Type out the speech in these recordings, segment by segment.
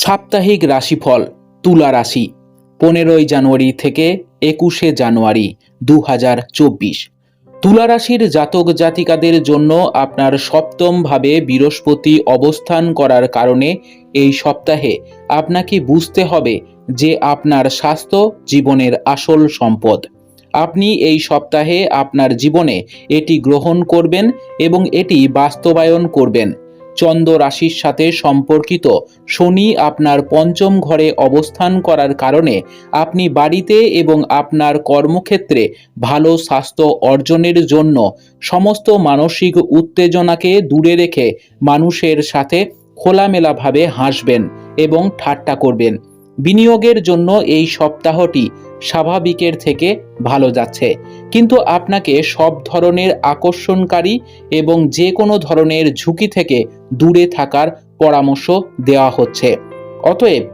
সাপ্তাহিক রাশিফল তুলা রাশি 15 জানুয়ারি থেকে 21 জানুয়ারি 2024। তুলা রাশির জাতক জাতিকাদের জন্য আপনার সপ্তম ভাবে বৃহস্পতি অবস্থান করার কারণে এই সপ্তাহে আপনাকে বুঝতে হবে যে আপনার স্বাস্থ্য জীবনের আসল সম্পদ। আপনি এই সপ্তাহে আপনার জীবনে এটি গ্রহণ করবেন এবং এটি বাস্তবায়ন করবেন। চন্দ্র রাশির সাথে সম্পর্কিত শনি আপনার পঞ্চম ঘরে অবস্থান করার কারণে আপনি বাড়িতে এবং আপনার কর্মক্ষেত্রে ভালো স্বাস্থ্য অর্জনের জন্য সমস্ত মানসিক উত্তেজনাকে দূরে রেখে মানুষের সাথে খোলামেলাভাবে হাসবেন এবং ঠাট্টা করবেন। বিনিয়োগের জন্য এই সপ্তাহটি স্বাভাবিকের থেকে ভালো যাচ্ছে, কিন্তু আপনাকে সব ধরনের আকর্ষণকারী এবং যে কোনো ধরনের ঝুঁকি থেকে দূরে থাকার পরামর্শ দেওয়া হচ্ছে। অতএব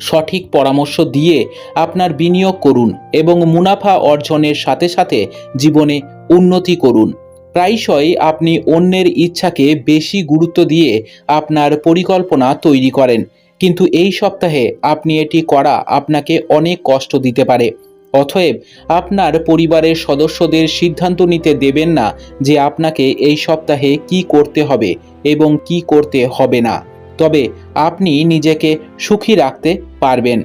সঠিক পরামর্শ দিয়ে আপনার বিনিয়োগ করুন এবং মুনাফা অর্জনের সাথে সাথে জীবনে উন্নতি করুন। প্রায়শই আপনি অন্যের ইচ্ছাকে বেশি গুরুত্ব দিয়ে আপনার পরিকল্পনা তৈরি করেন, কিন্তু এই সপ্তাহে আপনি এটি করা আপনাকে অনেক কষ্ট দিতে পারে। অতএব আপনার পরিবারের সদস্যদের সিদ্ধান্ত নিতে দেবেন না যে আপনাকে এই সপ্তাহে কি করতে হবে এবং কি করতে হবে না। তবে আপনি নিজেকে সুখী রাখতে পারবেন।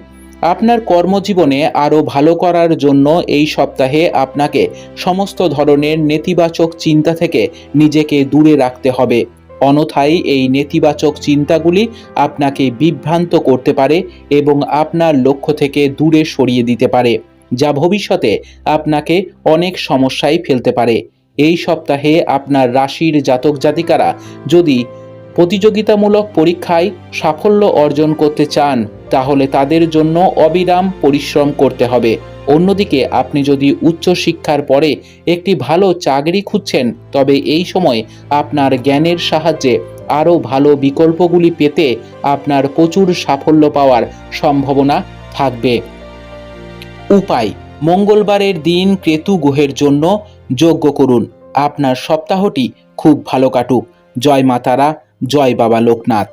আপনার কর্মজীবনে আরও ভালো করার জন্য এই সপ্তাহে আপনাকে সমস্ত ধরনের নেতিবাচক চিন্তা থেকে নিজেকে দূরে রাখতে হবে। অন্যথায় এই নেতিবাচক চিন্তাগুলি আপনাকে বিভ্রান্ত করতে পারে এবং আপনার লক্ষ্য থেকে দূরে সরিয়ে দিতে পারে, যা ভবিষ্যতে আপনাকে অনেক সমস্যায় ফেলতে পারে। এই সপ্তাহে আপনার রাশির জাতক জাতিকারা যদি প্রতিযোগিতামূলক পরীক্ষায় সাফল্য অর্জন করতে চান তাহলে তাদের জন্য অবিরাম পরিশ্রম করতে হবে। অন্যদিকে আপনি যদি উচ্চশিক্ষার পরে একটি ভালো চাকরি খুঁজছেন তবে এই সময় আপনার জ্ঞানের সাহায্যে আরও ভালো বিকল্পগুলি পেতে আপনার প্রচুর সাফল্য পাওয়ার সম্ভাবনা থাকবে। উপায়: মঙ্গলবারের দিন কেতু গ্রহের জন্য যজ্ঞ করুন। আপনার সপ্তাহটি খুব ভালো কাটুক। জয় মা তারা, জয় বাবা লোকনাথ।